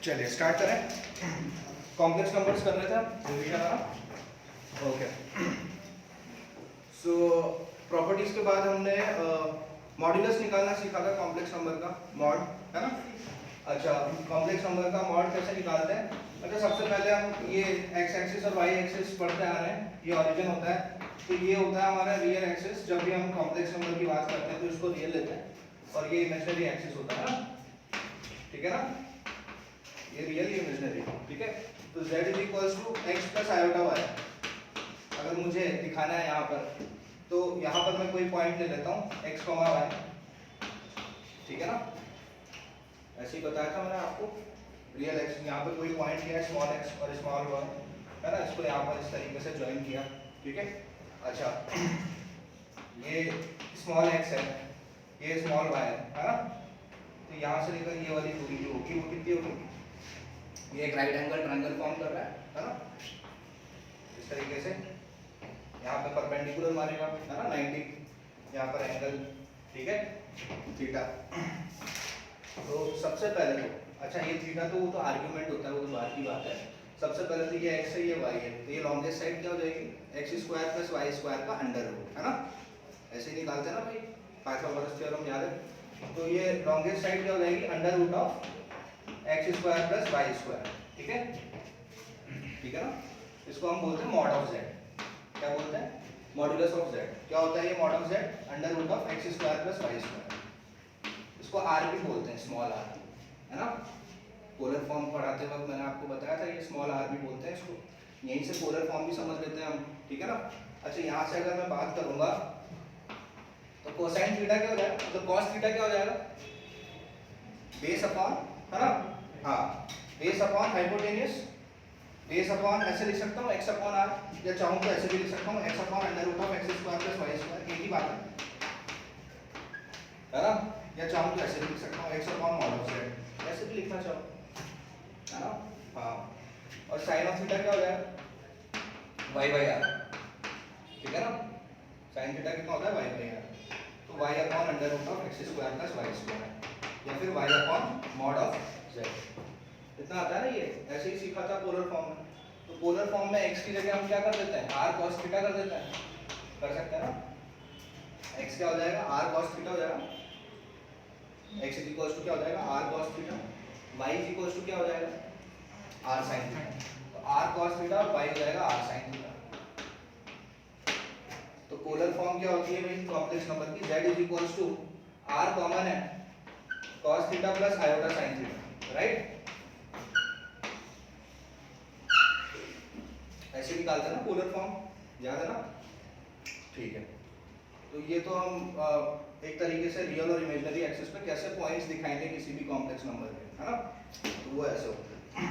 चलिए स्टार्ट करें। Complex numbers कर रहे थे हम रिवीजन वाला। ओके, सो प्रॉपर्टीज के बाद हमने मॉड्यूलस निकालना सीखा था कॉम्प्लेक्स नंबर का, मॉड है ना। अच्छा, कॉम्प्लेक्स नंबर का मॉड कैसे निकालते हैं? अच्छा, सबसे पहले हम ये एक्स एक्सिस और वाई एक्सिस पढ़ते आ रहे हैं, ये ओरिजिन होता है। तो ये होता है हमारा रियल एक्सिस। जब भी हम कॉम्प्लेक्स नंबर की बात करते हैं तो इसको रियल लेते हैं, और ये इमेजिनरी एक्सिस होता है ना, ठीक है ना। ये रियल, ये इमेजिनरी, ठीक है। तो z is equals to x plus iota y. अगर मुझे दिखाना है यहाँ पर, तो यहाँ पर मैं कोई पॉइंट ले लेता हूँ x, y, ठीक है ना। ऐसे ही बताया था मैंने आपको, रियल एक्स, यहाँ पर कोई पॉइंट लिया स्मॉल एक्स और स्मॉल वाई, है ना। इसको यहाँ पर इस तरीके से ज्वाइन किया, ठीक है। अच्छा, ये स्मॉल एक्स है, ये स्मॉल वाई है ना। तो यहाँ से लेकर ये वाली दूरी जो होगी वो कितनी होगी? ये एक राइट एंगल ट्रायंगल फॉर्म कर रहा है ना, इस तरीके से। यहाँ पे परपेंडिकुलर मारेगा, है ना, 90, यहाँ पर एंगल, ठीक है, थीटा। तो सबसे पहले तो, अच्छा ये थीटा तो वो तो आर्ग्यूमेंट होता है, वो तो बात की बात है। सबसे पहले तो ये x है, ये y है, तो ये लॉन्गेस्ट साइड क्या हो जाएगी? X square plus y square का अंडर रूट, है ना। ऐसे ही निकालते हैं ना भाई, पाइथागोरस थ्योरम याद है। तो ये लॉन्गेस्ट साइड क्या हो जाएगी? Under root of x square plus y square, ठीक है, ठीक है ना। इसको हम बोलते हैं मॉड ऑफ जेड। क्या बोलते हैं? Modulus of z. क्या होता है ये mod of z? Under root of x square plus y square. इसको आर भी बोलते हैं, स्मॉल आर, है ना। पोलर फॉर्म पढ़ाते वक्त मैंने आपको बताया था, ये स्मॉल आर भी बोलते हैं इसको। यहीं से पोलर फॉर्म भी समझ लेते हैं हम, ठीक है ना। अच्छा, यहाँ से अगर मैं बात करूंगा तो कोसाइन थीटा क्या हो जाएगा? तो कॉस थीटा क्या हो जाएगा? बेस अपॉन, है ना, हाँ, base upon hypotenuse, base upon ऐसे लिख सकता हूँ x अपॉन r, या चाहूँ तो ऐसे भी लिख सकता हूँ x upon under root of x square plus y square, एक ही बात है ना। या चाहूँ तो ऐसे भी लिख सकता हूँ x upon mod of z, ऐसे भी लिखना चाहो, है ना, हाँ। और साइन ऑफ थीटा क्या हो जाएगा? y बाई r, ठीक है ना। साइन थीटा कितना होता है? y by r। तो y upon under root of x square plus y square, या फिर y upon mod of z, इतना आता है ना। ये ऐसे ही सीखा था पोलर फॉर्म में। तो पोलर फॉर्म में x की जगह हम क्या कर देते हैं? r cos थीटा कर देते हैं, कर सकते हैं ना। x क्या हो जाएगा? r cos थीटा हो जाएगा। x इज इक्वल्स टू क्या हो जाएगा? r cos theta. y is equals to क्या हो जाएगा? r sin theta. तो r cos थीटा और y हो जाएगा r sin थीटा। तो पोलर फॉर्म क्या होती है भाई कॉम्प्लेक्स नंबर की? z is equals to r common है, cos theta plus iota sin theta, right. ऐसे निकालते हैं ना पोलर फॉर्म, याद है ना, ठीक है। तो ये तो हम एक तरीके से रियल और इमेजिनरी एक्सिस पे कैसे पॉइंट्स दिखाएंगे किसी भी कॉम्प्लेक्स नंबर के, है ना। तो वो ऐसे होता है।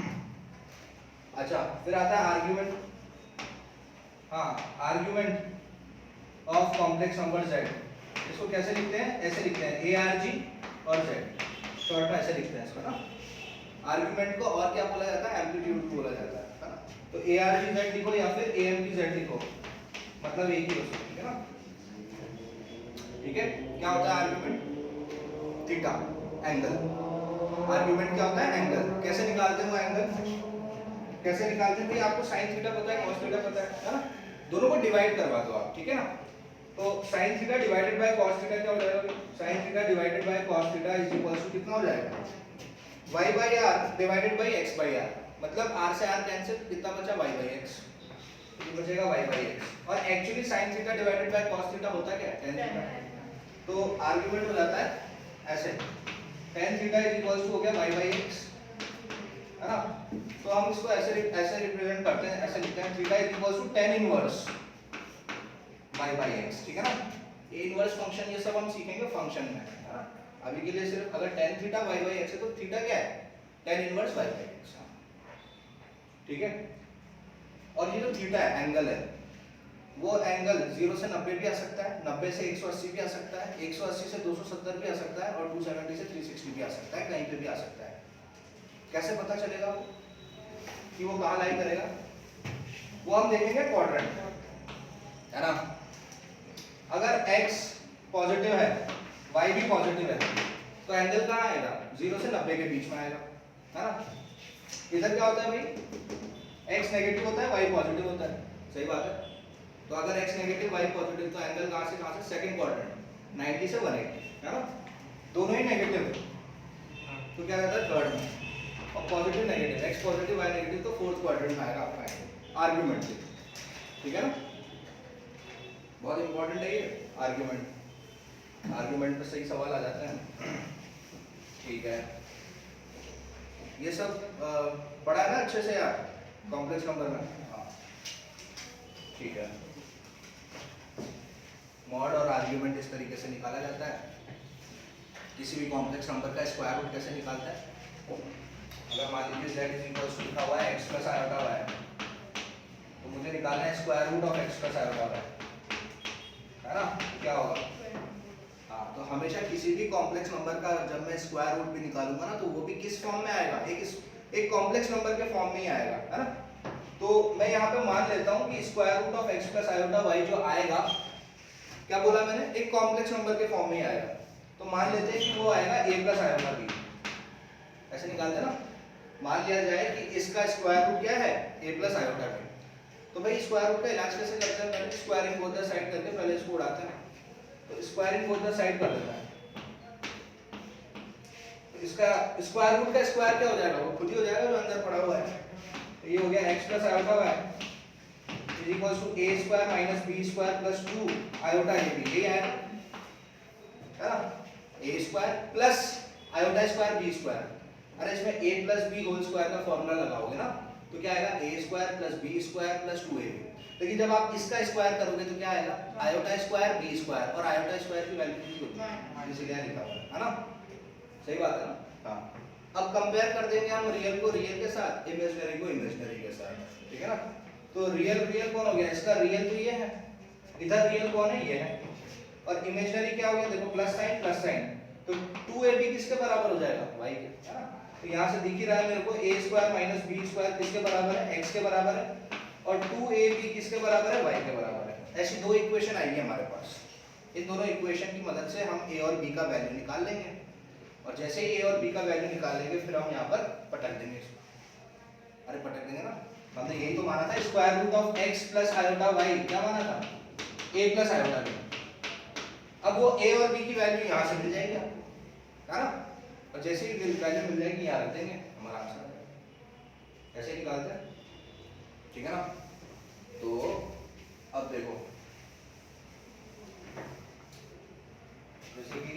अच्छा, फिर आता है आर्ग्यूमेंट। हाँ, argument of complex number z। इसको कैसे लिखते हैं? ऐसे लिखते हैं ए आर जी और z, शॉर्ट में ऐसे लिखते हैं इसको ना। आर्ग्यूमेंट को और क्या बोला जाता है? एम्पलीट्यूड बोला जाता है ना। तो ए आर जी जेड लिखो या फिर ए एम की जेड लिखो, मतलब एक ही हो सकती, ठीक है ना, ठीक है। क्या होता है आर्ग्यूमेंट? Theta, angle. आर्ग्यूमेंट क्या होता है? एंगल। कैसे निकालते हो एंगल? कैसे निकालते हैं भाई? आपको साइन थीटा पता है, कॉस थीटा पता है ना। दोनों को डिवाइड करवा दो आप, ठीक है ना। तो sine theta divided by cos theta क्या हो जाएगा? Sine theta divided by cos theta is equals to कितना हो जाएगा? y by r divided by x by r, मतलब r से r कैंसिल, कितना बचा? y बाई x, कितना बचेगा? y by x। और actually sin theta divided by cos theta होता क्या है? tan theta. तो आर्गुमेंट हो जाता है ऐसे, tan theta is equals to हो गया y बाई x, है ना। तो हम इसको ऐसे रिप्रेजेंट करते हैं, ऐसे लिखते हैं theta is equals to tan inverse y by x, ठीक है ना। ये इनवर्स फंक्शन, ये सब हम सीखेंगे फंक्शन में, है ना। अभी के लिए सिर्फ अगर tan theta y by x है तो थीटा क्या है? tan inverse y by x, ठीक है। और ये जो थीटा है, एंगल है, वो एंगल 0 से 90 भी आ सकता है, 90 से 180 भी आ सकता है, 180 से 270 भी आ सकता है, और 270 से 360 भी आ सकता है, कहीं पे भी आ सकता है। कैसे पता चलेगा वो कि वो कहाँ लाई करेगा? वो हम देखेंगे क्वाड्रेंट, है ना। अगर x पॉजिटिव है, y भी पॉजिटिव है, तो एंगल कहाँ आएगा? 0 से 90 के बीच में आएगा, है ना। इधर क्या होता है भाई, x नेगेटिव होता है, y पॉजिटिव होता है, सही बात है। तो अगर x नेगेटिव y पॉजिटिव तो एंगल कहाँ से सेकंड क्वाड्रेंट 90 से 180, है ना। दोनों ही नेगेटिव तो क्या रहता है थर्ड में, और positive negative x positive y negative तो फोर्थ क्वाड्रेंट में आएगा आपका एंगल आर्गुमेंट से, ठीक है ना। बहुत इंपॉर्टेंट है ये आर्गुमेंट, आर्गुमेंट पे सही सवाल आ जाते हैं, ठीक है। ये सब पढ़ा है ना अच्छे से यार कॉम्प्लेक्स नंबर में, हाँ ठीक है। मॉड और आर्ग्यूमेंट इस तरीके से निकाला जाता है। किसी भी कॉम्प्लेक्स नंबर का स्क्वायर रूट कैसे निकालता है, अगर मान लीजिए z इज इक्वल टू लिखा हुआ है x प्लस आयोटा y, तो मुझे निकालना है square root of x plus iota y, है ना। क्या होगा, हाँ तो हमेशा किसी भी कॉम्प्लेक्स नंबर का जब मैं स्क्वायर रूट भी निकालूंगा ना तो वो भी किस फॉर्म में आएगा, एक कॉम्प्लेक्स नंबर के फॉर्म में ही आएगा, है ना। तो मैं यहाँ पे मान लेता हूँ कि square root of x plus iota y जो आएगा, क्या बोला मैंने, एक कॉम्प्लेक्स नंबर के फॉर्म में ही आएगा। तो मान लेते हैं कि वो आएगा a प्लस आयोटा b, ऐसे निकालते हैं ना। मान लिया जाए कि इसका स्क्वायर रूट क्या है a प्लस आयोटा b। तो भाई स्क्वायर रूट का इलाज कैसे करते हैं, पहले स्क्वायरिंग बोथ द साइड करके पहले इसको उड़ाते हैं। तो स्क्वायरिंग बोथ द साइड कर देता है, तो इसका स्क्वायर रूट का स्क्वायर क्या हो जाएगा, वो खुद ही हो जाएगा जो अंदर पड़ा हुआ है। तो ये हो गया x plus iota y is equal to a square minus b square plus 2 iota ab, यही आएगा, है ना। a square plus iota square b square, अरे इसमें a plus b whole square का फॉर्मूला लगाओगे ना तो क्या आएगा a square plus b square plus 2ab। लेकिन जब आप इसका स्क्वायर करोगे तो क्या आएगा, आयोटा स्क्वायर b स्क्वायर, और आयोटा स्क्वायर की वैल्यू कितनी होती है, इसलिए लिखा हुआ है ना, सही बात है ना। हाँ अब कंपेयर कर देंगे हम रियल को रियल के साथ, इमेजिनरी को इमेजिनरी के साथ, ठीक है ना। तो रियल रियल कौन हो गया, इसका रियल तो ये है, इधर रियल कौन है ये है, और इमेजिनरी क्या हो गया, देखो प्लस साइन, तो 2ab किसके बराबर हो जाएगा, y के, है ना। तो यहाँ से दिख ही रहा है मेरे को a square minus b square किसके बराबर है, x के बराबर है, और 2ab किसके बराबर है, y के बराबर है। ऐसी दो इक्वेशन आएगी हमारे पास, इन दोनों इक्वेशन की मदद से हम a और b का वैल्यू निकाल लेंगे, और जैसे ही a और b का वैल्यू निकाल लेंगे फिर हम यहाँ पर पटक देंगे इसको, अरे पटक देंगे ना, हमने यही तो माना था square root of x plus iota y, क्या माना था, a प्लस आयोटा b। अब वो a और b की वैल्यू यहाँ से मिल जाएगी, है ना, और जैसे ही वैल्यू मिल जाएगी यहाँ रख देंगे, हमारा आंसर ऐसे निकालते हैं, ठीक है ना। तो अब देखो जैसे कि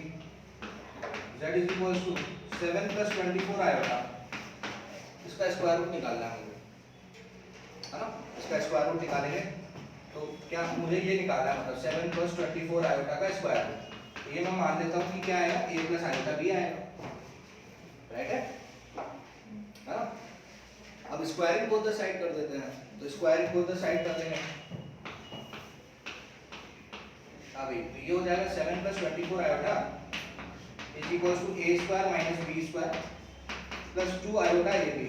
z is equal to 7 plus 24 iota, इसका स्क्वायर रूट निकालना है मुझे, है ना। इसका स्क्वायर रूट निकालेंगे तो क्या मुझे ये निकालना है, मतलब 7 प्लस 24 आयोटा का स्क्वायर रूट, ये मैं मान लेता हूँ कि क्या आएगा, a प्लस आयोटा b आएगा, राइट है ना। अब स्क्वायरिंग बोथ द साइड कर देते हैं, तो स्क्वायरिंग बोथ द साइड कर देंगे, अभी तो ये हो जाएगा 7 plus 24 iota is equal to a square minus b square plus 2 iota ab।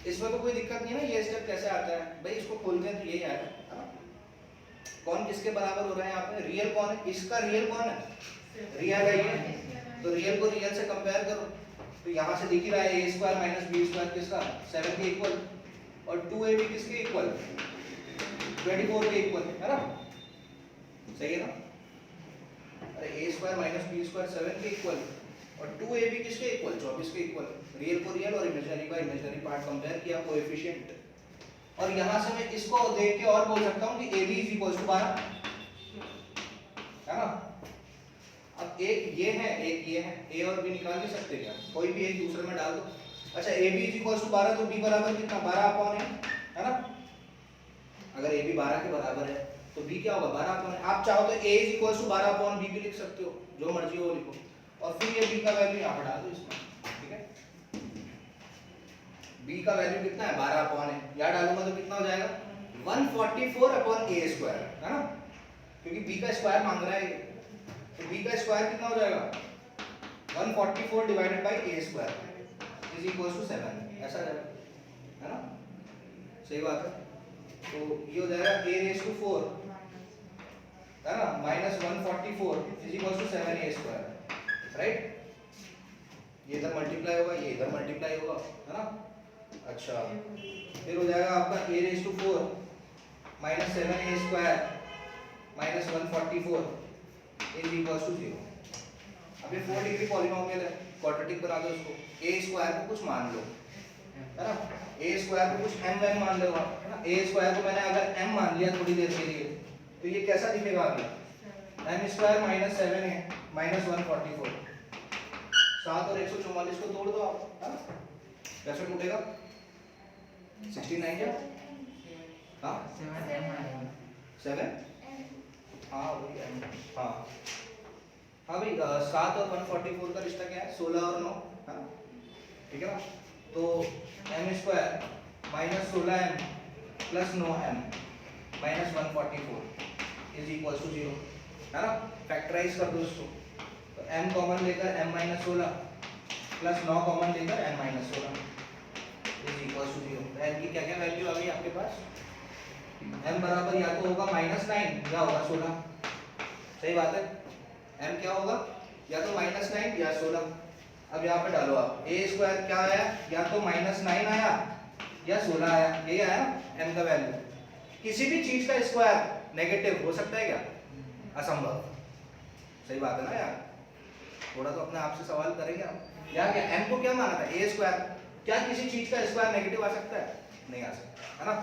इसमें तो कोई दिक्कत नहीं है ना, ये स्टेप कैसे आता है भाई, इसको खोलते हैं तो यही आएगा, है ना। कौन किसके बराबर हो रहा है यहाँ पे, रियल कौन है, इसका रियल कौन है, रियल है ये, तो रियल को रियल से कंपेयर करो, तो यहाँ से दिख ही रहा है a square minus b square किसका 7 के इक्वल, और 2ab किसके इक्वल 24 के इक्वल, है ना, सही है ना। अरे a square minus b square 7 के इक्वल और 2ab किसके इक्वल 24 के इक्वल, रियल को रियल और इमेजिनरी का इमेजिनरी पार्ट कंपेयर किया कोएफिशिएंट, और यहाँ से मैं इसको देख के और बोल सकता हूँ कि ab इज इक्वल टू 12, है ना। अब एक ये है एक ये है, a और b निकाल नहीं सकते क्या, कोई भी एक दूसरे में डाल दो। अच्छा ab इज इक्वल टू 12 तो b बराबर कितना 12 अपॉन है ना। अगर a b 12 के बराबर है तो b क्या होगा 12 अपॉन है। आप चाहो तो a is equal to 12 upon b भी लिख सकते हो, जो मर्जी हो वो लिखो, और फिर ये b का वैल्यू यहाँ पर डाल दो इसमें, ठीक है। b का वैल्यू कितना है 12 अपॉन है, यहाँ डालूंगा तो कितना हो जाएगा 144 अपॉन a स्क्वायर, है ना, क्योंकि b का स्क्वायर मांग रहा है, तो b का स्क्वायर कितना हो जाएगा 144 divided by a square is equal to 7, ऐसा जाएगा, है ना, सही बात है। तो ये हो जाएगा a रेज़ टू 4, है ना, minus 144 is equal to 7a square, right. ये इधर मल्टीप्लाई होगा, ये इधर मल्टीप्लाई होगा, है ना। अच्छा फिर हो जाएगा आपका a raise to 4 minus 7a square minus 144 is equal to 0। अब ये 4 डिग्री पॉलिनोमियल है, क्वाड्रेटिक बना दो इसको। a स्क्वायर को कुछ मान लो, है ना, a स्क्वायर को कुछ m मान लो आप, है ना। a स्क्वायर को मैंने अगर m मान लिया थोड़ी देर के लिए तो ये कैसा दिखेगा आगे, m square minus 7a minus 144। 7 और 144 को तोड़ दो आप, है ना, कैसे टूटेगा 69 क्या, हाँ 7 हाँ वही m, हाँ हाँ भाई 7 और 144 का रिश्ता क्या है, 16 और 9, है ना, ठीक है ना। तो m square minus 16m plus 9m minus 144 is equal to 0, है ना। फैक्टराइज कर दो इसको, तो m कॉमन लेकर m माइनस 16 प्लस 9 कॉमन लेकर m minus 16 is equal to 0। तो m की क्या क्या वैल्यू आ गई आपके पास, m बराबर या तो होगा -9 या होगा 16, सही बात है। m क्या होगा, या तो -9 या 16। अब यहाँ पे डालो आप, a स्क्वायर क्या आया, या तो -9 आया या 16 आया, यही आया ना m का वैल्यू। किसी भी चीज का स्क्वायर नेगेटिव हो सकता है क्या, असंभव, सही बात है ना यार। थोड़ा तो अपने आप से सवाल करेंगे आप, यहाँ क्या m को क्या माना था, a स्क्वायर, क्या किसी चीज का स्क्वायर नेगेटिव आ सकता है, नहीं आ सकता, है ना।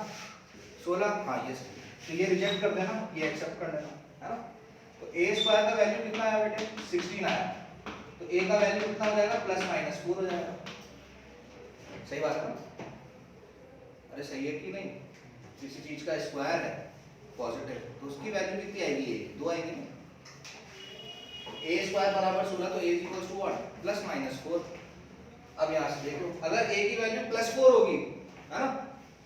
16 हाँ ये सही, तो ये रिजेक्ट कर देना, ये एक्सेप्ट कर देना, है ना। तो a स्क्वायर का वैल्यू कितना आया बेटे, 16 आया, तो a का वैल्यू कितना हो जाएगा, +-4 हो जाएगा, सही बात है ना। अरे सही है कि नहीं, किसी चीज का स्क्वायर है पॉजिटिव तो उसकी वैल्यू कितनी आएगी, 2 आएगी ना। a स्क्वायर बराबर 16, तो a इक्वल्स टू व्हाट, +-4। अब यहाँ से देखो, अगर a की वैल्यू +4 होगी, है ना,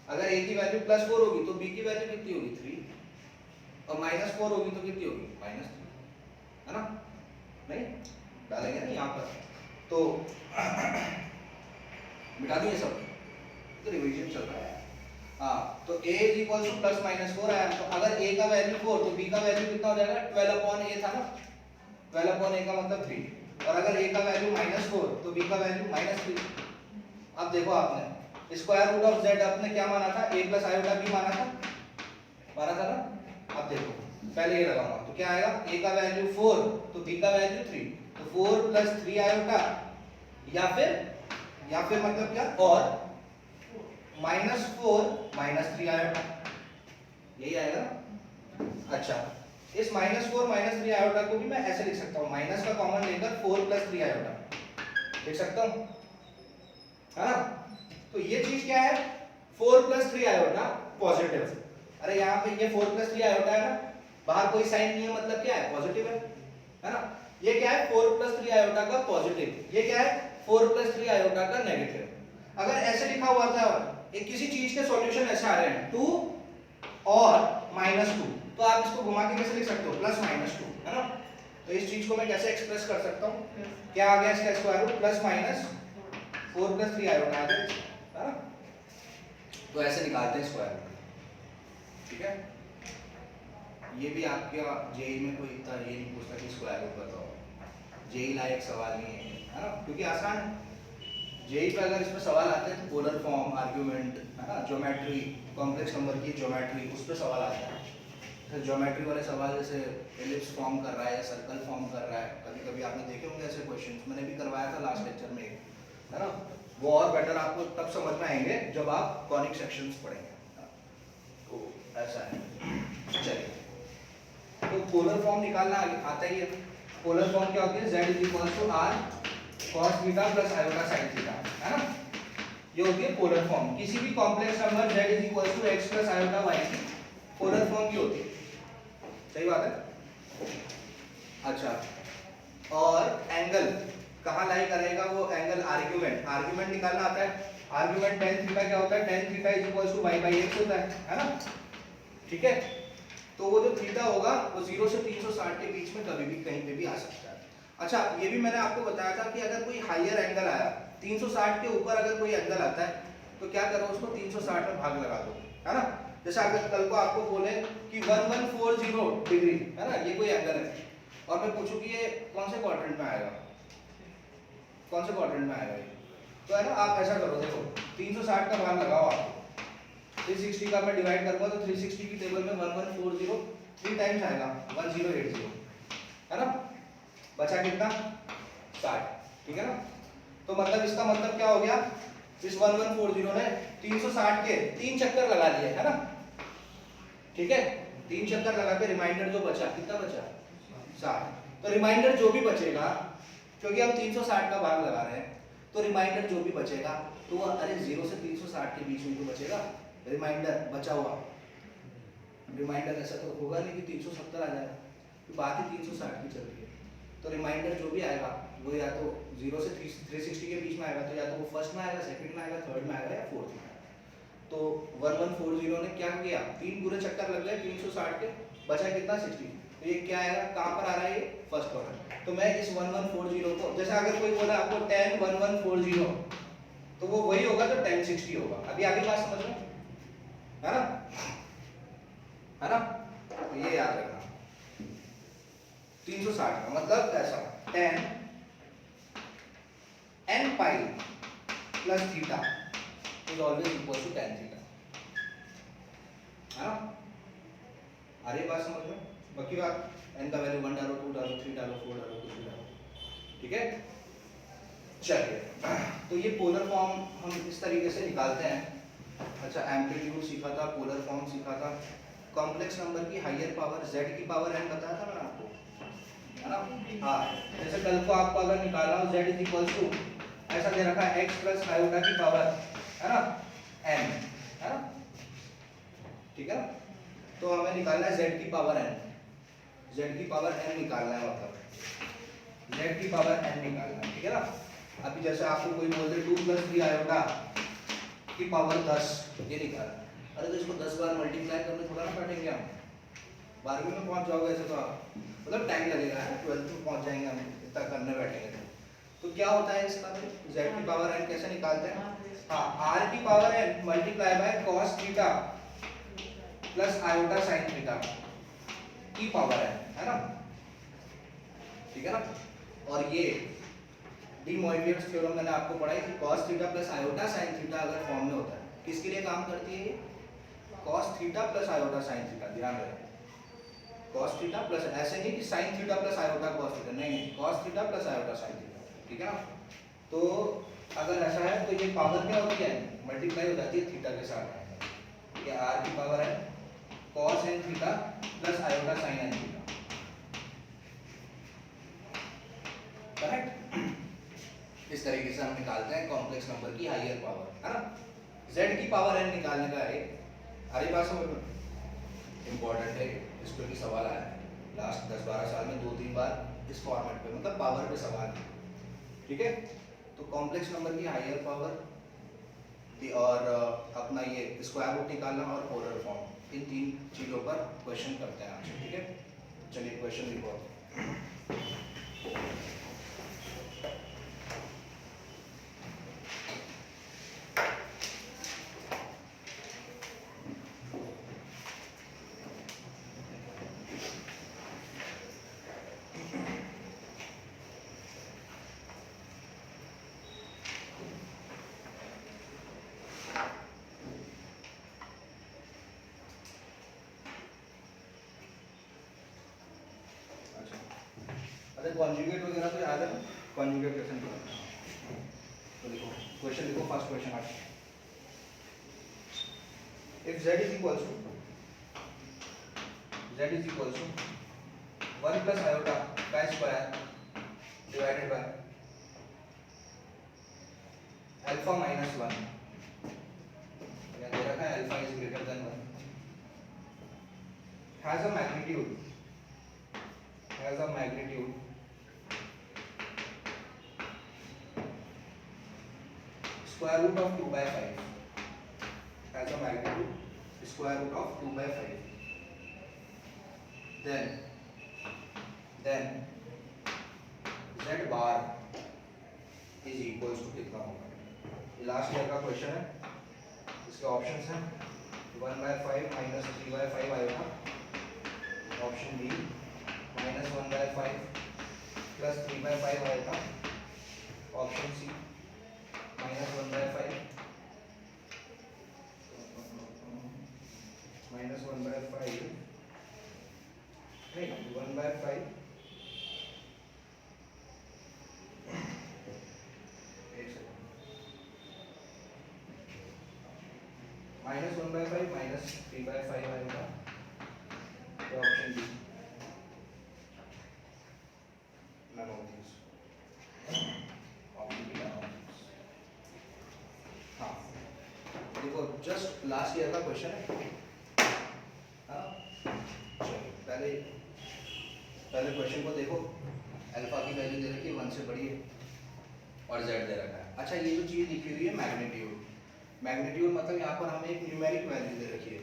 अगर a की वैल्यू +4 होगी तो b की वैल्यू कितनी होगी, 3, और -4 होगी तो कितनी होगी, -3, है ना। नहीं डालेंगे ना यहाँ पर, तो मिटा दिए सब, तो रिवीजन चल रहा है। हाँ तो a इक्वल टू +-4 आया, तो अगर a का वैल्यू 4 तो b का वैल्यू कितना हो जाएगा, 12/a था ना, 12/a का मतलब 3, और अगर a का वैल्यू -4 तो b का वैल्यू -3। अब देखो आपने स्क्वायर रूट ऑफ z आपने क्या माना था, a + आयोटा b माना था ना। अब देखो पहले ये लगाऊंगा तो क्या आएगा, a का वैल्यू 4 तो b का वैल्यू 3, तो 4 + 3 आयोटा, या फिर मतलब क्या, और -4 - 3 आयोटा, यही आएगा ना। अच्छा इस -4 - 3 आयोटा को भी मैं ऐसे लिख सकता हूँ, माइनस का कॉमन लेकर 4 + 3 आयोटा लिख सकता हूँ, है ना। तो ये चीज क्या है, 4 + 3 आयोटा पॉजिटिव। अरे यहाँ पे ये 4 + 3 आयोटा है ना, बाहर कोई साइन नहीं है, मतलब क्या है, पॉजिटिव है ना। ये क्या है, 4 + 3 आयोटा का पॉजिटिव, ये क्या है, 4 + 3 आयोटा का नेगेटिव। अगर ऐसे लिखा हुआ था, एक किसी चीज के सॉल्यूशन ऐसे आ रहे हैं 2 और -2, तो आप इसको घुमा के कैसे लिख सकते हो, +-2, है ना। तो इस चीज को मैं कैसे एक्सप्रेस कर सकता हूँ, क्या आ गया इसका स्क्वायर रूट, +-4 + 3 आयोटा आ गया, है ना। तो ऐसे निकालते हैं स्क्वायर रूट, ठीक है। ये भी आपके जेई में कोई इतना ये नहीं पूछता कि स्क्वायर रूट बताओ, जेई लायक सवाल नहीं है ना, क्योंकि आसान है। जेई पे अगर इसमें सवाल आते हैं तो पोलर फॉर्म, आर्गुमेंट, है ना, ज्योमेट्री, कॉम्प्लेक्स नंबर की ज्योमेट्री, उस पर सवाल आता है। तो ज्योमेट्री वाले सवाल जैसे एलिप्स फॉर्म कर रहा है या सर्कल फॉर्म कर रहा है, कभी कभी आपने देखे होंगे ऐसे क्वेश्चंस, मैंने भी करवाया था लास्ट लेक्चर में, है ना। वो और बेटर आपको तब समझ में आएंगे जब आप कॉनिक सेक्शंस पढ़ेंगे, तो ऐसा है। चलिए तो पोलर फॉर्म निकालना आता ही है। पोलर फॉर्म क्या होती है, z = r cos θ + iota sin θ, है ना। ये होती है पोलर फॉर्म। किसी भी complex number z = x + iota y की पोलर फॉर्म की होती है, सही बात है। अच्छा और एंगल कहाँ लाई करेगा, वो एंगल आर्गुमेंट निकालना आता है। आर्गुमेंट tan θ क्या होता है, tan θ = y/x होता है ना, ठीक है। तो वो जो थीटा होगा वो 0 से 360 के बीच में कभी भी कहीं पे भी आ सकता है। अच्छा ये भी मैंने आपको बताया था कि अगर कोई हायर एंगल आया, 360 के ऊपर अगर कोई एंगल आता है तो क्या करो, उसको 360 में भाग लगा दो, है ना। जैसे अगर कल को आपको बोले कि 1140 डिग्री, है ना, ये कोई एंगल है, और मैं पूछूं कि ये कौन से क्वाड्रेंट में आएगा, कौन से क्वाड्रेंट में आएगा ये? तो है ना, आप ऐसा करो, देखो 360 का मान लगाओ आप, 360 का मैं डिवाइड करूंगा तो 360 की टेबल में 1140 3 टाइम्स आएगा 1080, है ना, बचा कितना 60, ठीक है ना। तो मतलब इसका मतलब क्या हो गया, इस 1140 ने 360 के 3 चक्कर लगा लिए, है ना, ठीक है, 3 चक्कर लगा के रिमाइंडर जो बचा, कितना बचा 60। तो रिमाइंडर जो भी बचेगा, क्योंकि हम 360 का भाग लगा रहे हैं, तो रिमाइंडर जो भी बचेगा तो वो अरे 0 से 360 के बीच में तो बचेगा रिमाइंडर बचा हुआ। रिमाइंडर ऐसा तो होगा नहीं कि 370 आ जाएगा, तो बात ही 360 की चल रही है। तो रिमाइंडर जो भी आएगा वो या तो 0 से 360 के बीच में आएगा, तो या तो वो फर्स्ट में आएगा, सेकंड में आएगा, थर्ड में आएगा या फोर्थ में आएगा। तो 1140 ने क्या किया, 3 पूरे चक्कर लग गए 360 के, बचा कितना 60। तो ये क्या आएगा, कहाँ पर आ रहा है ये, फर्स्ट क्वाड्रेंट। तो मैं इस 1140 को, जैसे अगर कोई बोला आपको 10 1140 तो वो वही होगा जो 1060 होगा। अभी आगे बात समझ में, है ना, है ना, तो ये याद रखना 360 का मतलब ऐसा 10 n pi plus theta is always equal to tan theta, है ना। अरे बात समझ में, बाकी बात n का वैल्यू 1 डालो, 2 डालो, 3 डालो, 4 डालो, कुछ भी डालो, ठीक है। चलिए, तो ये पोलर फॉर्म हम इस तरीके से निकालते हैं। अच्छा, एम्पलीट्यूड सीखा था, पोलर फॉर्म सीखा था, कॉम्प्लेक्स नंबर की हायर पावर z की पावर n बताया था मैंने आपको, है ना। हाँ, जैसे कल को आपको अगर निकालना हो z इज इक्वल टू ऐसा दे रखा है x प्लस आयोटा की पावर, है ना, n, है ना, ठीक है। तो हमें निकालना है z की पावर n, z की पावर n निकालना है, मतलब z की पावर n निकालना है, ठीक है ना। अभी जैसे आपको कोई बोल दे 2 प्लस 3 आयोटा की पावर 10 ये निकाला, अरे तो इसको 10 बार मल्टीप्लाई करने थोड़ा ना बैठेंगे हम, 12वीं में पहुंच जाओगे ऐसे तो आप, मतलब टाइम लगेगा, 12th में पहुंच जाएंगे हम, इतना करने बैठेंगे तो क्या होता है इसका, z की पावर n कैसे निकालते हैं, हाँ, r की power n multiply by cos theta plus iota sin theta की पावर n, है ना, ठीक है ना। और ये डी मोइटियर्स थ्योरम मैंने आपको पढ़ाई थी, cos theta plus iota sin theta अगर फॉर्म में होता है, किसके लिए काम करती है ये, cos theta plus iota sin theta, ध्यान रखें, cos थीटा प्लस, ऐसे नहीं कि sin theta plus iota cos theta, नहीं, cos theta plus iota sin theta, ठीक है ना। तो अगर ऐसा है तो ये पावर क्या होती है, मल्टीप्लाई हो जाती है थीटा के साथ, ये r की पावर है cos n theta plus iota sin n theta, correct. इस तरीके से हम निकालते हैं कॉम्प्लेक्स नंबर की हायर पावर, है ना। z की पावर n निकालने का एक अरे बात समझ में इंपॉर्टेंट है, इस पर भी सवाल आया है लास्ट 10-12 साल में 2-3 बार इस फॉर्मेट पे, मतलब पावर पे सवाल, ठीक है। तो कॉम्प्लेक्स नंबर की हायर पावर और अपना ये स्क्वायर रूट निकालना और पोलर फॉर्म, इन 3 चीज़ों पर क्वेश्चन करते हैं आज, ठीक है। चलिए क्वेश्चन लिखो। अच्छा, कॉन्जुगेट वगैरह तो याद है ना, कॉन्जुगेट कैसे निकालना है, तो देखो क्वेश्चन लिखो, फर्स्ट क्वेश्चन आज, if z is equals to 1 plus iota का square divided by alpha minus 1, दे रखा है alpha is greater than 1, has a magnitude square root of 2 by 5, has a magnitude square root of 2 by 5, then z bar is equals to कितना होगा, ये last year का question है, इसके options हैं 1 by 5 माइनस 3 by 5 आएगा, option B minus 1 by 5 plus 3 by 5 आएगा, option C -1/5 -1/5 नहीं 1/5 -1/5 -3/5 आएगा, तो option D none of these option D none of these। हाँ देखो जस्ट लास्ट ईयर का क्वेश्चन है। हाँ चलो पहले क्वेश्चन को देखो। अल्फा की वैल्यू दे रखी है 1 से बड़ी है और z दे रखा है। अच्छा ये जो चीज़ लिखी हुई है मैग्नीट्यूड, मैग्नीट्यूड मतलब यहाँ पर हमें एक न्यूमेरिक वैल्यू दे रखी है।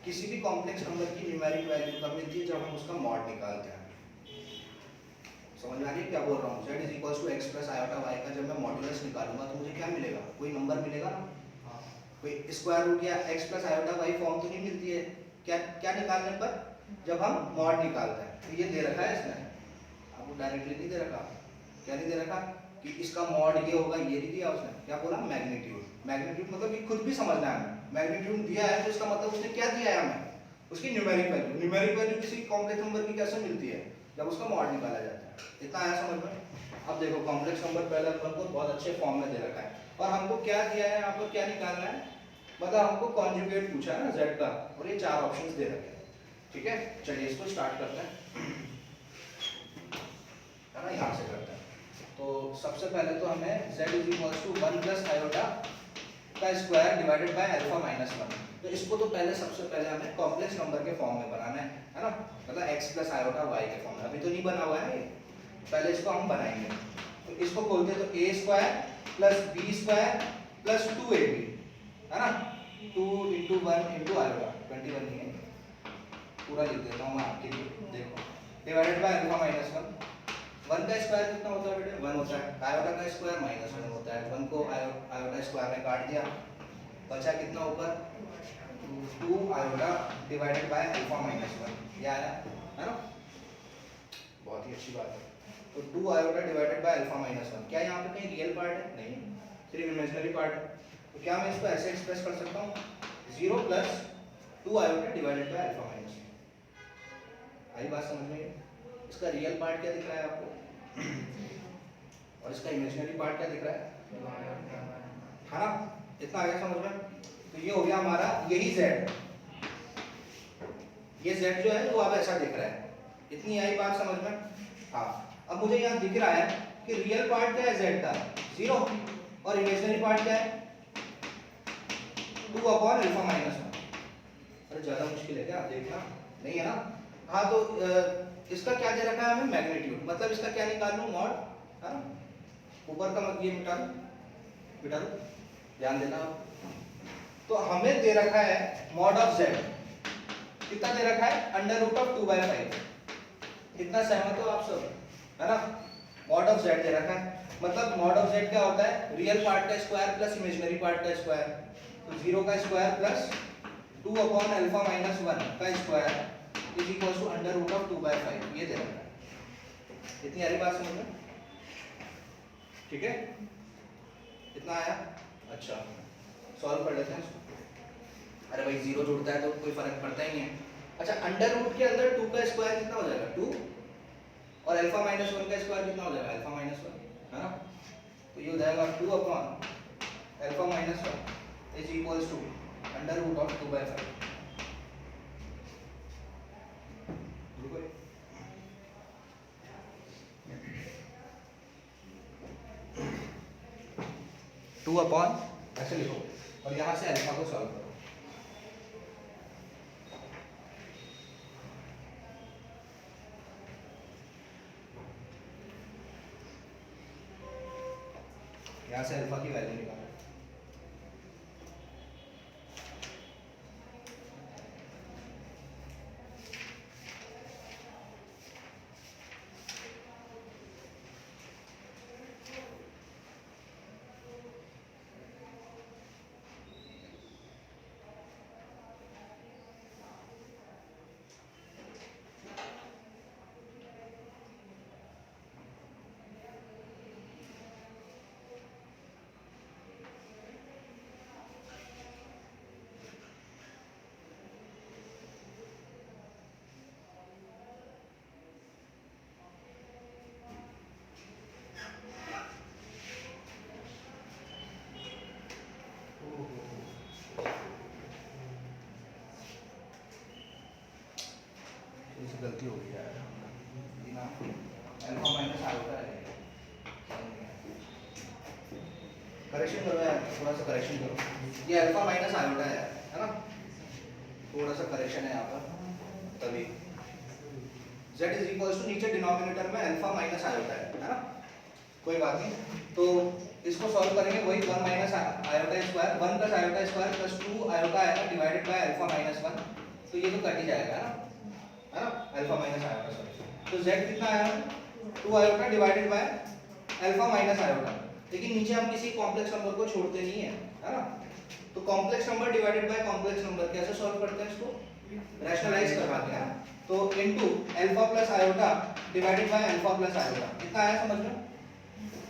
किसी भी कॉम्प्लेक्स नंबर की न्यूमेरिक वैल्यू तब मिलती है जब हम उसका मॉड निकालते हैं। समझ में आ रही है क्या बोल रहा हूँ? z = x + i/y का जब मैं मॉड्यूलस निकालूंगा तो मुझे क्या मिलेगा? कोई नंबर मिलेगा ना। कोई स्क्वायर रूट या x + i/y फॉर्म तो नहीं मिलती है। क्या निकालने पर? जब हम मॉड निकालते हैं। तो ये दे रखा है इसने, आपको डायरेक्टली नहीं दे रखा। क्या नहीं दे रखा कि इसका मॉड ये होगा, ये नहीं दिया उसने। क्या बोला? मैग्नीट्यूड। मैग्नीट्यूड मतलब ये खुद भी समझना है हमें। मैग्नीट्यूड दिया है तो इसका मतलब उसने क्या दिया है हमें? उसकी न्यूमेरिक वैल्यू। न्यूमेरिक वैल्यू किसी कॉम्प्लेक्स नंबर की कैसे मिलती है? जब उसका मॉड निकाला जाता है। इतना आया समझ में? अब देखो कॉम्प्लेक्स नंबर पहले अपन को बहुत अच्छे फॉर्म में दे रखा है और हमको क्या दिया है, यहाँ पर क्या निकालना है, मतलब हमको कॉन्जुगेट पूछा है ना z का, और ये 4 ऑप्शंस दे रखे हैं। ठीक है चलिए इसको स्टार्ट करते हैं, है ना। यहाँ से करते हैं। तो सबसे पहले तो हमें z = 1 + i का square divided by alpha minus 1। तो इसको तो सबसे पहले हमें कॉम्प्लेक्स नंबर के फॉर्म में बनाना है ना, मतलब x + i/y के फॉर्म में। अभी तो नहीं बना हुआ है ये, पहले इसको हम बनाएंगे। तो इसको खोलते तो a² + b² + 2ab, है ना। 2 × 1 × i/, 21 नहीं है, पूरा लिख देता हूँ मैं आपके लिए। देखो डिवाइडेड बाय अल्फा माइनस 1। 1 का स्क्वायर कितना होता है बेटे? 1 होता है। आयोटा का स्क्वायर -1 होता है। 1 को आयोटा स्क्वायर में काट दिया, बचा कितना ऊपर? 2 iota divided by alpha minus 1। ये आया, है ना। बहुत ही अच्छी बात है। तो 2 iota divided by alpha minus 1। क्या यहाँ पे कहीं रियल पार्ट है? नहीं, सिर्फ इमेजिनरी पार्ट है। तो क्या मैं इसको ऐसे एक्सप्रेस कर सकता हूँ? 0 + 2 iota divided by alpha minus 1। आई बात समझ में? इसका रियल पार्ट क्या दिख रहा है आपको और इसका इमेजिनरी पार्ट क्या दिख रहा है ना। इतना आ गया समझ में? तो ये हो गया हमारा, यही z, ये z जो है वो अब ऐसा दिख रहा है। इतनी आई बात समझ में? हाँ अब मुझे यहाँ दिख रहा है कि रियल पार्ट क्या है z का? 0, और इमेजिनरी पार्ट क्या है? 2/अल्फा माइनस 1। अरे ज़्यादा मुश्किल है क्या? देखना नहीं है ना। हाँ तो इसका क्या दे रखा है हमें? मैग्नीट्यूड। मतलब इसका क्या निकाल लूँ? मॉड, है ना। ऊपर का ये मिटा दो, ध्यान देना। तो हमें दे रखा है मॉड ऑफ z, कितना दे रखा है? √2/5। इतना सहमत हो आप सब, है ना। मॉड ऑफ z दे रखा है, मतलब मॉड ऑफ z क्या होता है? रियल पार्ट का स्क्वायर प्लस इमेजिनरी पार्ट का स्क्वायर। तो 0 का स्क्वायर प्लस 2/अल्फा माइनस 1 का स्क्वायर = √2/5। ये दे रखा है। इतनी सारी बात समझ में? ठीक है, इतना आया। अच्छा सॉल्व कर लेते हैं इसको। अरे भाई 0 जुड़ता है तो कोई फर्क पड़ता ही नहीं है। अच्छा √2 के अंदर 2 का स्क्वायर कितना हो जाएगा? 2, और अल्फा माइनस 1 का स्क्वायर कितना हो जाएगा? अल्फा माइनस 1, है ना। तो ये हो जाएगा 2/अल्फा माइनस 1 = √2/5। 2 ऐसे लिखो और यहाँ से अल्फा को सॉल्व करो। यहाँ से अल्फा की वैल्यू निकालो। करेक्शन करो यार, थोड़ा सा करेक्शन करो, ये अल्फा माइनस आयोटा है ना, थोड़ा सा करेक्शन है यहाँ पर, तभी z इज इक्वल टू नीचे डिनोमिनेटर में अल्फा माइनस आयोटा है ना, कोई बात नहीं। तो इसको सॉल्व करेंगे, वही 1 minus iota square, 1 plus iota square plus 2 iota आएगा डिवाइडेड बाय अल्फा माइनस 1, तो ये तो कट ही जाएगा है ना, अल्फा माइनस आयोटा सॉरी, तो z कितना आया 2 iota divided by alpha minus iota, लेकिन नीचे हम किसी कॉम्प्लेक्स नंबर को छोड़ते नहीं है ना, तो complex number divided by complex number कैसे सॉल्व करते हैं इसको, रैशनलाइज करवाते हैं, तो into alpha plus iota divided by alpha plus iota, कितना आया समझ में,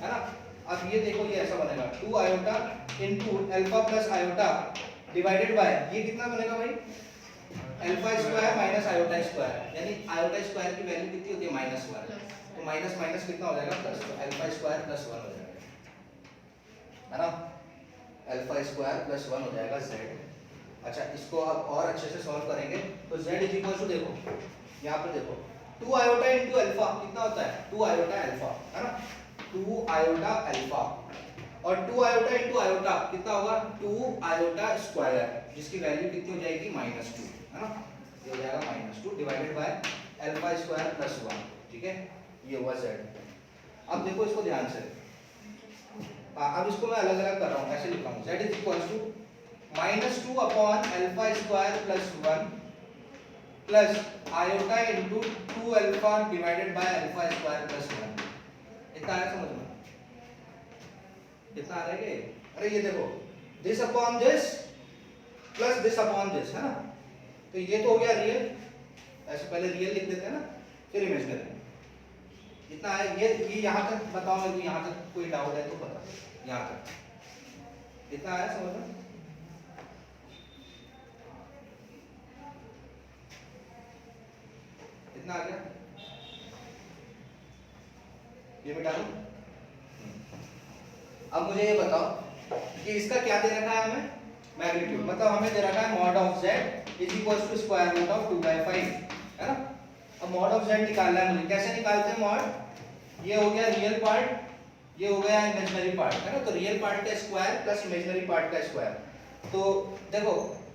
है ना। अब ये देखो ये ऐसा बनेगा 2 iota into alpha plus iota divided by, ये कितना बनेगा भाई, alpha square minus iota square, यानी आयोटा स्क्वायर की वैल्यू कितनी होती है -1, तो माइनस माइनस कितना हो जाएगा प्लस, तो अल्फा स्क्वायर प्लस 1 हो जाएगा, है ना, अल्फा स्क्वायर प्लस 1 हो जाएगा z। अच्छा इसको अब और अच्छे से सॉल्व करेंगे, तो z इज इक्वल टू देखो यहाँ पे देखो 2 आयोटा इनटू अल्फा कितना होता है 2 आयोटा अल्फा, है ना, 2 आयोटा अल्फा, और 2 आयोटा इनटू आयोटा कितना होगा 2 आयोटा स्क्वायर, जिसकी वैल्यू कितनी हो जाएगी -2, है ना, ये हो जाएगा -2 divided by alpha square plus 1, ठीक है, ये हुआ z। अब देखो इसको ध्यान से, अब इसको मैं अलग अलग कर रहा हूँ, ऐसे लिख रहा हूँ z is equal to -2 upon alpha square plus 1 plus iota into 2 alpha divided by alpha square plus 1, इतना आया समझ में, कितना आ रहा है, अरे ये देखो this upon this plus this upon this, है ना, तो ये तो हो गया रियल, ऐसे पहले रियल लिख देते हैं ना, फिर इमेजिनरी, इतना है, ये यहाँ तक बताओ मेरे को, यहाँ तक कोई डाउट है तो बता, यहाँ तक इतना आया समझ में, इतना आ गया, ये मिटा दो। अब मुझे ये बताओ कि इसका क्या दे रखा है हमें, मैग्नीट्यूड, मतलब हमें दे रखा है mod of z is equal to square root of 2/5, है ना। अब मॉड ऑफ z निकालना है मुझे, कैसे निकालते हैं मॉड, ये हो गया रियल पार्ट, ये हो गया इमेजिनरी पार्ट, है ना, तो रियल पार्ट का स्क्वायर प्लस इमेजिनरी पार्ट का स्क्वायर, तो देखो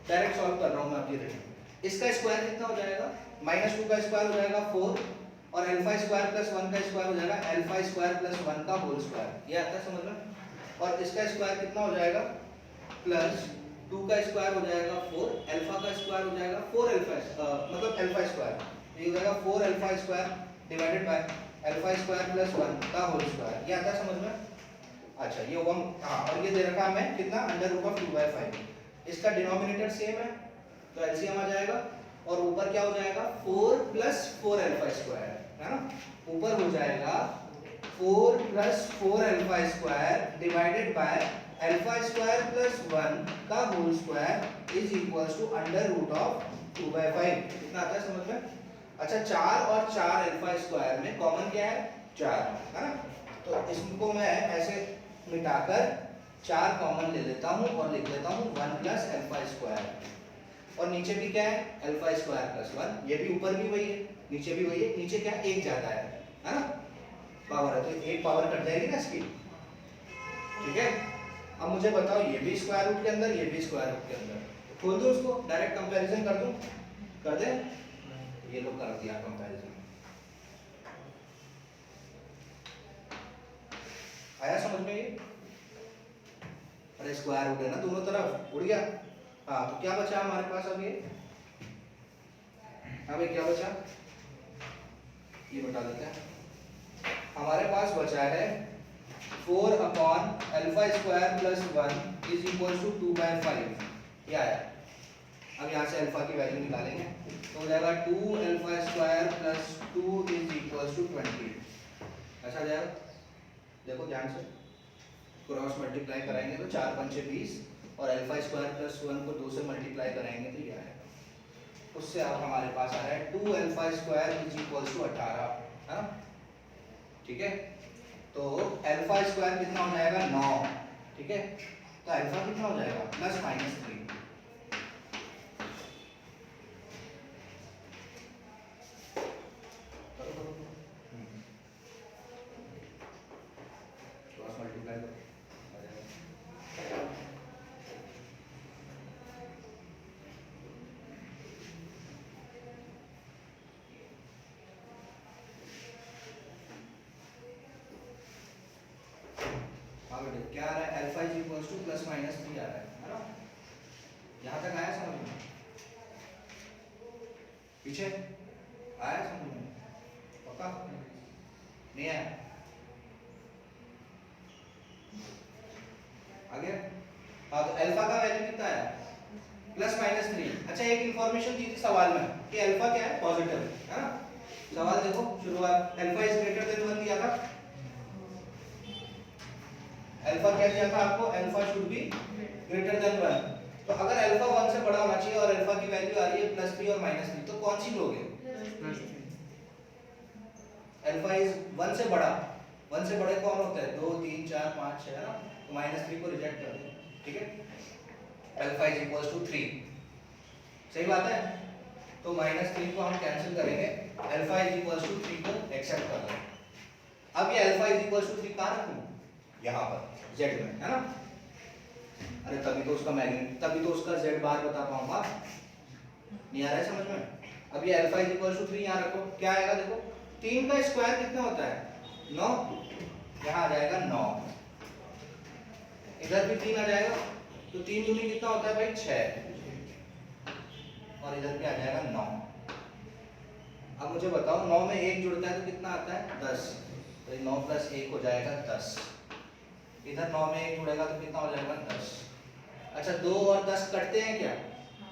डायरेक्ट सॉल्व कर रहा हूं मैं, अब ये देखो इसका स्क्वायर कितना हो जाएगा, -2 का स्क्वायर हो जाएगा 4, और अल्फा स्क्वायर प्लस 1 का स्क्वायर हो जाएगा अल्फा स्क्वायर प्लस 1 का होल स्क्वायर, ये आता है समझ में, और इसका स्क्वायर कितना हो जाएगा प्लस 2 का स्क्वायर हो जाएगा 4, अल्फा का स्क्वायर हो जाएगा 4 अल्फा मतलब अल्फा स्क्वायर, ये हो जाएगा 4 alpha square divided by alpha square plus 1 का होल स्क्वायर, ये आता है समझ में। अच्छा ये हुआ, हाँ, और ये दे रखा है हमें कितना √2/5, इसका डिनोमिनेटर सेम है तो एलसीएम आ जाएगा, और ऊपर क्या हो जाएगा 4 प्लस 4 अल्फा स्क्वायर, है ना, ऊपर हो जाएगा 4 plus 4 alpha square divided by alpha square plus 1 का whole square is equals to √2/5, कितना आता है समझ में। अच्छा 4 और 4 अल्फा स्क्वायर में कॉमन क्या है 4, है ना, तो इसको मैं ऐसे मिटाकर 4 कॉमन ले लेता हूँ और लिख देता हूँ 1 प्लस अल्फा स्क्वायर, और नीचे भी क्या है अल्फा स्क्वायर प्लस 1, ये भी ऊपर भी वही है नीचे भी वही है, नीचे क्या एक जाता है ना, पावर है तो एक पावर कट जाएगी ना इसकी, ठीक है। अब मुझे बताओ ये भी स्क्वायर रूट के अंदर, ये भी स्क्वायर रूट के अंदर, खोल दो उसको, डायरेक्ट कंपैरिजन कर दूं, कर दे, ये लोग कर दिया कंपैरिजन, आया समझ में ये, अरे स्क्वायर रूट है ना दोनों तरफ, उड़ गया, हाँ, तो क्या बचा हमारे पास अब ये, हाँ भाई क्या बचा, ये बता देते हैं, हमारे पास बचा है 4 upon alpha square plus 1 is equal to 2/5, ये आया। अब यहाँ से अल्फा की वैल्यू निकालेंगे तो हो जाएगा 2 alpha square plus 2 is equal to 20, अच्छा जाएगा, देखो ध्यान से, क्रॉस मल्टीप्लाई कराएंगे तो 4 पंचे 20, और अल्फा स्क्वायर प्लस 1 को 2 से मल्टीप्लाई कराएंगे तो ये आएगा, उससे अब हमारे पास आ रहा है 2 alpha square is equal to 18, है ना, ठीक है, तो अल्फा स्क्वायर कितना हो जाएगा 9, ठीक है, तो अल्फा कितना हो जाएगा प्लस माइनस 3, क्रॉस मल्टीप्लाई करो, क्या आ रहा है, alpha is equals two plus minus 3 आ रहा है ना? यहाँ तक आया समझ में? पीछे आया समझ में? पक्का नहीं आया? आगे हाँ, तो अल्फा का वैल्यू कितना है, प्लस माइनस 3। अच्छा एक इंफॉर्मेशन दी थी सवाल में कि अल्फा क्या है, पॉजिटिव है ना? सवाल देखो शुरुआत, अल्फा इज ग्रेटर देन 1 दिया था। अल्फा क्या दिया था आपको, alpha should be greater than 1। तो अगर अल्फा 1 से बड़ा होना चाहिए और अल्फा की वैल्यू आ रही है +3 और -3, तो कौन सी लोगे? अल्फा इज 1 से बड़ा, 1 से बड़े कौन होते हैं, 2 3 4 5 6 है ना? तो -3 को रिजेक्ट कर दो, ठीक है? अल्फा इज इक्वल्स टू 3, सही बात है? तो -3 को हम कैंसिल करेंगे, अल्फा इज इक्वल्स टू 3 को एक्सेप्ट कर दो। अब ये अल्फा इज इक्वल्स टू 3 कहाँ रखूं, यहाँ पर z में, है ना? अरे तभी तो उसका मैग्नीट्यूड, तभी तो उसका z बार बता पाऊंगा। नहीं आ रहा है समझ में? अब ये अल्फा इज इक्वल्स टू 3 यहाँ रखो, क्या आएगा देखो, 3 का स्क्वायर कितना होता है, 9, यहाँ आ जाएगा 9, इधर भी 3 आ जाएगा, तो 3 दूनी कितना होता है भाई 6, और इधर भी आ जाएगा 9। अब मुझे बताओ 9 में 1 जुड़ता है तो कितना आता है, 10, तो 9 + 1 हो जाएगा 10, इधर 9 में 1 जुड़ेगा तो कितना हो जाएगा 10। अच्छा 2 और 10 कटते हैं क्या,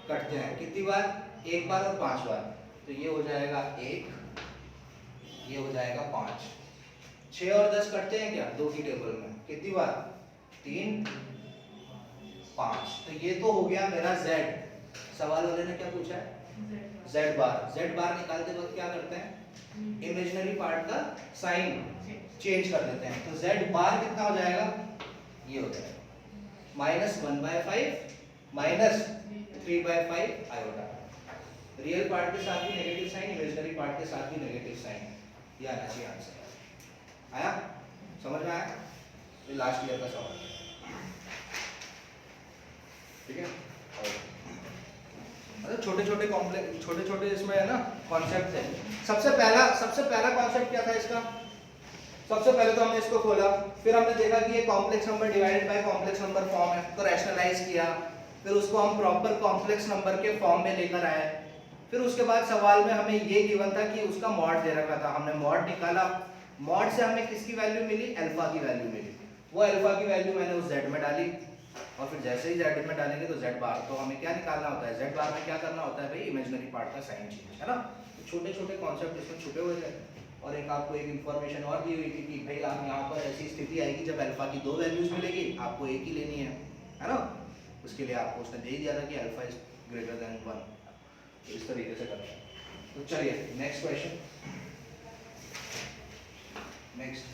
कटते हैं, कितनी बार, 1 बार और 5 बार, तो ये हो जाएगा 1, ये हो जाएगा 5। 6 और 10 कटते हैं क्या 2 की टेबल में, कितनी बार, 3 5, तो ये तो हो गया मेरा z। सवाल वाले ने क्या पूछा है, z बार। z बार निकालते वक्त क्या करते हैं, इमेजिनरी पार्ट का साइन चेंज कर देते हैं, तो z बार कितना हो जाएगा, ये हो जाएगा -1/5 -3/5 आयोटा। रियल पार्ट के साथ भी नेगेटिव साइन, इमेजिनरी पार्ट के साथ भी नेगेटिव साइन, ये आना चाहिए आंसर। आया समझ में आया? ये लास्ट ईयर का सवाल है, ठीक है? मतलब छोटे छोटे कॉम्प्लेक्स, छोटे छोटे इसमें है ना कॉन्सेप्ट है। सबसे पहला कॉन्सेप्ट क्या था इसका, सबसे पहले तो हमने इसको खोला, फिर हमने देखा कि ये complex number divided by complex number form है, तो रैशनलाइज किया, फिर उसको हम प्रॉपर कॉम्प्लेक्स नंबर के फॉर्म में लेकर आए। फिर उसके बाद सवाल में हमें ये गिवन था कि उसका मॉड दे रखा था, हमने मॉड निकाला, मॉड से हमें किसकी वैल्यू मिली, अल्फा की वैल्यू मिली। वो अल्फा की वैल्यू मैंने उस z में डाली, और फिर जैसे ही z में डालेंगे तो z बार, तो हमें क्या निकालना होता है, z बार में क्या करना होता है भाई, इमेजिनरी पार्ट का साइन चेंज, है ना? छोटे छोटे कॉन्सेप्ट इसमें छुपे हुए थे। और एक आपको एक इन्फॉर्मेशन और दी हुई थी कि भाई आप यहाँ पर ऐसी स्थिति आएगी जब अल्फा की 2 वैल्यूज मिलेगी, आपको एक ही लेनी है ना? उसके लिए आपको उसने दे ही दिया था कि अल्फा इज ग्रेटर देन 1, तो इस तरीके से करना है। तो चलिए नेक्स्ट क्वेश्चन, नेक्स्ट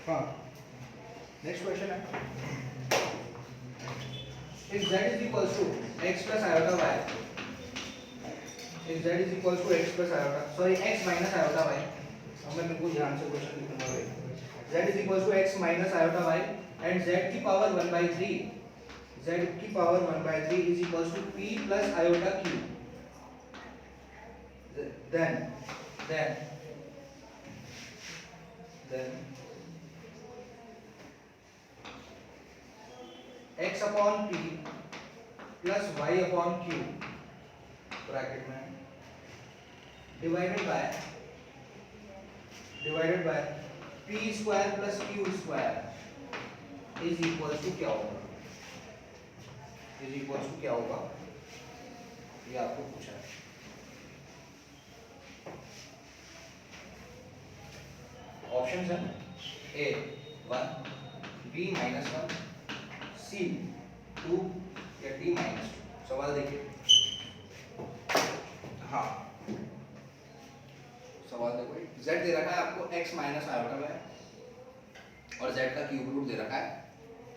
हाँ, नेक्स्ट क्वेश्चन है, if z is equals to x plus iota y, if z is equals to x plus iota, sorry x minus iota y, अब मैं बिल्कुल ध्यान से क्वेश्चन लिखूंगा भाई, z is equals to x minus iota y and z की power 1/3, z की power 1/3 is equals to p plus iota q, then x upon p plus y upon q bracket में divided by p square plus q square is equals to क्या होगा, is equals to क्या होगा, ये आपको पूछा है। ऑप्शंस है a 1, b -1, c 2 या d -2। सवाल देखिए, हाँ सवाल देखो, z दे रखा है आपको x माइनस आयोटा में, और z का क्यूब रूट दे रखा है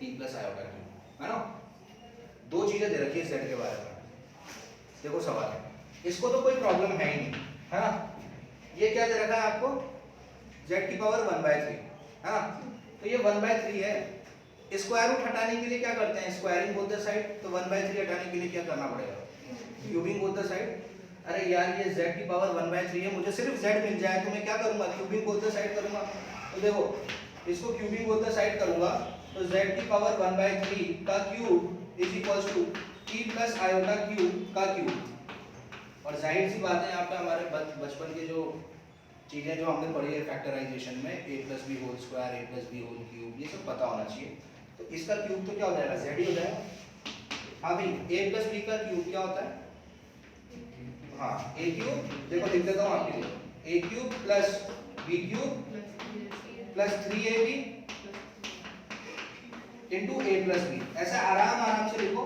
p प्लस आयोटा क्यूब, है ना? दो चीजें दे रखी है z के बारे में, देखो सवाल है, इसको तो कोई प्रॉब्लम है ही नहीं, है ना। ये क्या दे रखा है आपको, z की पावर 1/3, है ना। तो ये 1/3 है। स्क्वायर रूट हटाने के लिए क्या करते हैं, स्क्वायरिंग बोथ द साइड। तो 1/3 हटाने के लिए क्या करना पड़ेगा, क्यूबिंग बोथ द साइड। अरे यार ये z की पावर 1/3 है, मुझे सिर्फ z मिल जाए तो मैं क्या करूंगा, क्यूबिंग बोथ द साइड करूंगा। तो देखो इसको क्यूबिंग बोथ द साइड करूंगा तो z की पावर 1/3 का cube is equals to p plus iota cube का क्यूब। और जाहिर सी बात है यहाँ पे हमारे बचपन के जो चीजें जो हमने पढ़ी है फैक्टराइजेशन में, a plus b whole square, a plus b whole cube, ये सब पता होना चाहिए। तो इसका क्यूब तो क्या हो जाएगा, z ही हो जाएगा। हाँ भाई a प्लस बी का क्यूब क्या होता है, हाँ a क्यूब, देखो लिख देता हूँ आपके लिए, a cube plus b cube plus 3ab into a plus b. ऐसा आराम से लिखो,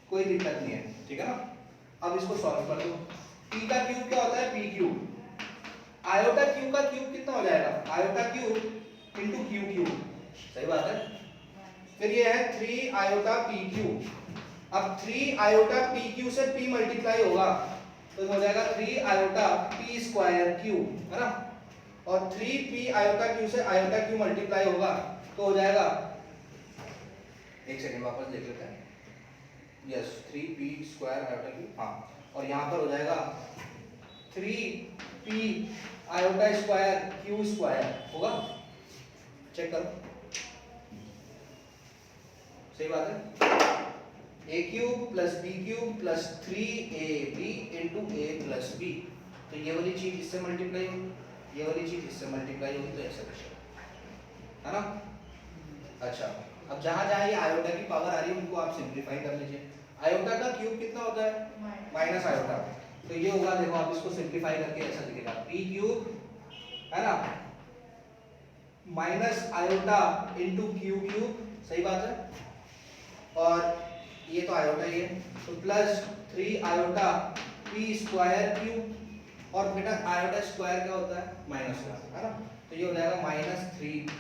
कोई दिक्कत नहीं है, ठीक है ना। अब इसको सॉल्व कर दो। p का क्यूब क्या होता है, p क्यूब। आयोटा क्यूब का क्यूब कितना हो जाएगा, iota cube into Q cube, सही बात है। फिर ये है 3 आयोटा p क्यूब। अब 3 आयोटा p क्यूब से p मल्टीप्लाई होगा तो हो जाएगा 3 आयोटा p स्क्वायर क्यूब, है ना। और 3p आयोटा क्यूब से आयोटा क्यूब मल्टीप्लाई होगा तो हो जाएगा, एक सेकंड वापस देख लेते हैं, yes 3p square iota cube, हाँ। और यहाँ पर हो जाएगा 3p iota square Q square, होगा, चेक करो, सही बात है। a cube plus b cube plus 3ab into a plus b। तो ये वाली चीज इससे मल्टीप्लाई होगी, ये वाली चीज इससे मल्टीप्लाई होगी, तो ऐसा कुछ है ना। अच्छा अब जहां जहां ये आयोटा की पावर आ रही है उनको आप सिंप्लीफाई कर लीजिए। आयोटा का क्यूब कितना होता है, माइनस आयोटा, तो ये होगा, देखो आप इसको सिंप्लीफाई करके ऐसा दिखेगा p क्यूब, है ना, minus iota into Q cube, सही बात है। और ये तो आयोटा ही है, तो plus 3 iota p square cube. और बेटा आयोटा स्क्वायर क्या होता है, माइनस का, है ना। तो ये हो जाएगा माइनस 3p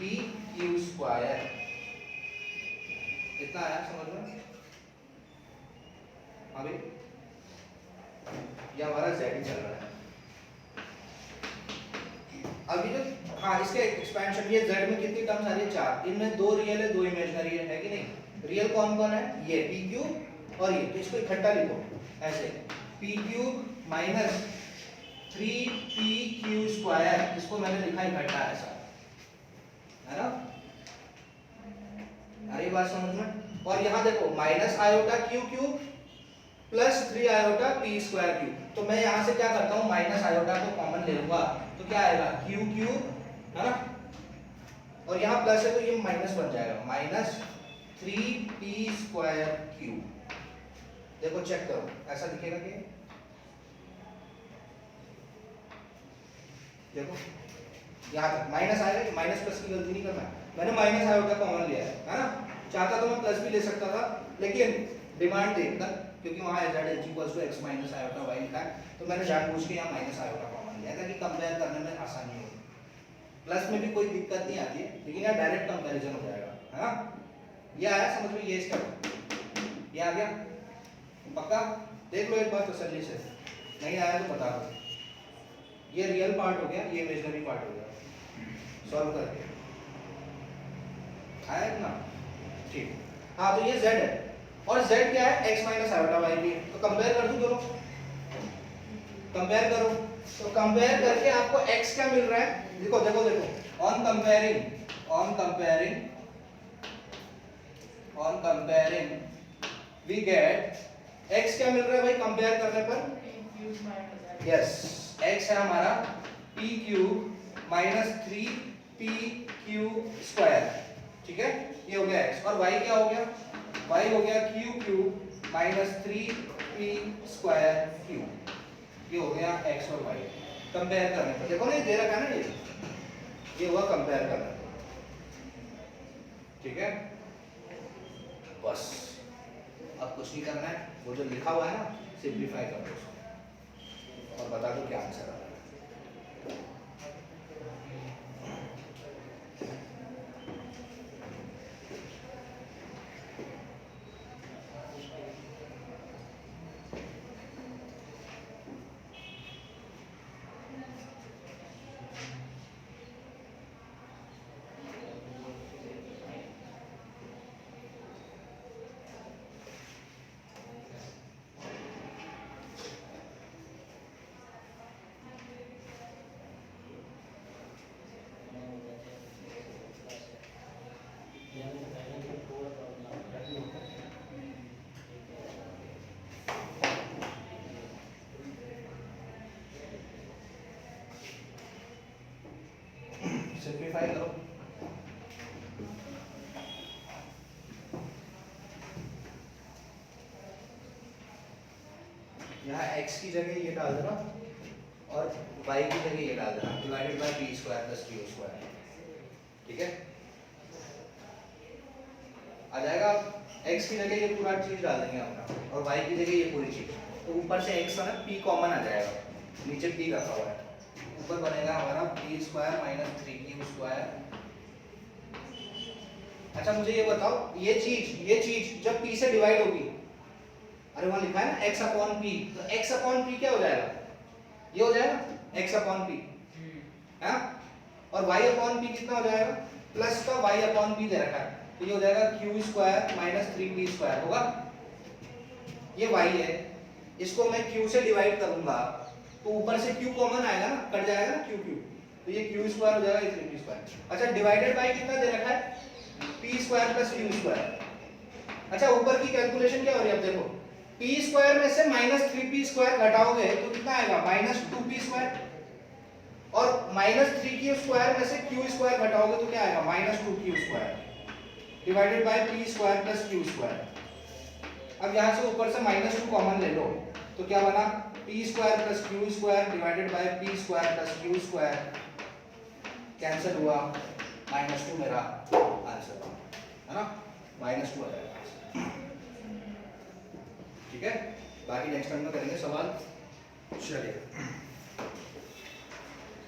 क्यू स्क्वायर। इतना आया समझ में, अभी ये हमारा z ही चल रहा है अभी जो, हाँ इसके एक्सपेंशन, ये z में कितनी टर्म्स आ रही है, 4, इनमें 2 रियल है 2 इमेजिनरी है कि नहीं। रियल कौन कौन है, ये p क्यूब और ये, तो इसको इकट्ठा लिखो ऐसे, p cube minus 3p Q square, इसको मैंने लिखा इकट्ठा ऐसा, है ना। अरे बात समझ में। और यहाँ देखो minus iota Q cube plus 3 iota p square cube. तो मैं यहाँ से क्या करता हूँ, माइनस आयोटा को कॉमन ले लूंगा तो क्या आएगा, क्यू क्यूब, है ना। और यहाँ प्लस है तो ये माइनस बन जाएगा, माइनस 3p स्क्वायर क्यूब। देखो चेक करो, ऐसा दिखेगा कि, देखो यहाँ तक माइनस आएगा कि माइनस प्लस की गलती नहीं करना है, मैंने माइनस आयोटा कॉमन लिया है ना। चाहता तो मैं प्लस भी ले सकता था, लेकिन डिमांड देखकर, क्योंकि वहाँ z equals to x minus iota y लिखा है, तो मैंने जानबूझ के यहाँ माइनस आयोटा कॉमन लिया ताकि कंपेयर करने में आसानी हो। प्लस में भी कोई दिक्कत नहीं आती है, लेकिन यहाँ डायरेक्ट कंपैरिजन हो जाएगा, है ना। ये आया समझ में, ये स्टेप ये आ गया पक्का। देख लो एक बार तसल्ली से, नहीं आया तो बता दो। ये रियल पार्ट हो गया, ये इमेजिनरी पार्ट हो गया, सॉल्व करके आया ना, ठीक। हाँ तो ये z है और z क्या है, x माइनस आयोटा y भी। तो कंपेयर कर दूं दोनों, कंपेयर करो, तो कंपेयर करके आपको x क्या मिल रहा है, देखो देखो देखो, on comparing we get x क्या मिल रहा है भाई, कंपेयर करने पर, यस x है हमारा p cube minus 3p cube square, ठीक है, ये हो गया x। और y क्या हो गया, y हो गया q cube minus 3p square cube, ये हो गया x और y। कंपेयर करने पर देखो ना, ये दे रखा है ना, ये हुआ कंपेयर करने पर, ठीक है। बस अब कुछ नहीं करना है, वो जो लिखा हुआ है ना सिंप्लीफाई कर दो उसको और बता दो क्या आंसर आ रहा है। सिंप्लीफाई करो। यहाँ x की जगह ये डाल देना और y की जगह ये डाल देना, divided by p square plus q square. ठीक है, आ जाएगा। x की जगह ये पूरा चीज डाल देंगे अपना और y की जगह ये पूरी चीज, तो ऊपर से x है ना p कॉमन आ जाएगा, नीचे p रखा हुआ है, ऊपर बनेगा हमारा p square minus 3q square. अच्छा मुझे ये बताओ, ये चीज जब p से डिवाइड होगी, अरे वहां लिखा है ना x अपॉन p, तो x अपॉन p क्या हो जाएगा, ये हो जाएगा x अपॉन p है, और y अपॉन p कितना हो जाएगा, प्लस का y अपॉन p दे रखा है, तो ये हो जाएगा q square minus 3p square होगा। ये y है, इसको मैं q से डिवाइड करूंगा तो ऊपर से q कॉमन आएगा ना, कट जाएगा ना q, तो ये q स्क्वायर हो जाएगा, ये 3p स्क्वायर। अच्छा डिवाइडेड बाय कितना दे रखा है, p square plus q square. अच्छा ऊपर की कैलकुलेशन क्या हो रही है, अब देखो p स्क्वायर में से माइनस 3p स्क्वायर घटाओगे तो कितना आएगा, माइनस 2p स्क्वायर, और माइनस 3q स्क्वायर में से q स्क्वायर घटाओगे तो क्या आएगा, minus 2q square, divided by p square plus q square. अब यहाँ से ऊपर से माइनस 2 कॉमन ले लो तो क्या बना, p square plus q square divided by p square plus q square, cancel हुआ, माइनस 2 मेरा आंसर है ना, माइनस 2 आ जाएगा। ठीक है, बाकी नेक्स्ट टाइम में करेंगे सवाल। चलिए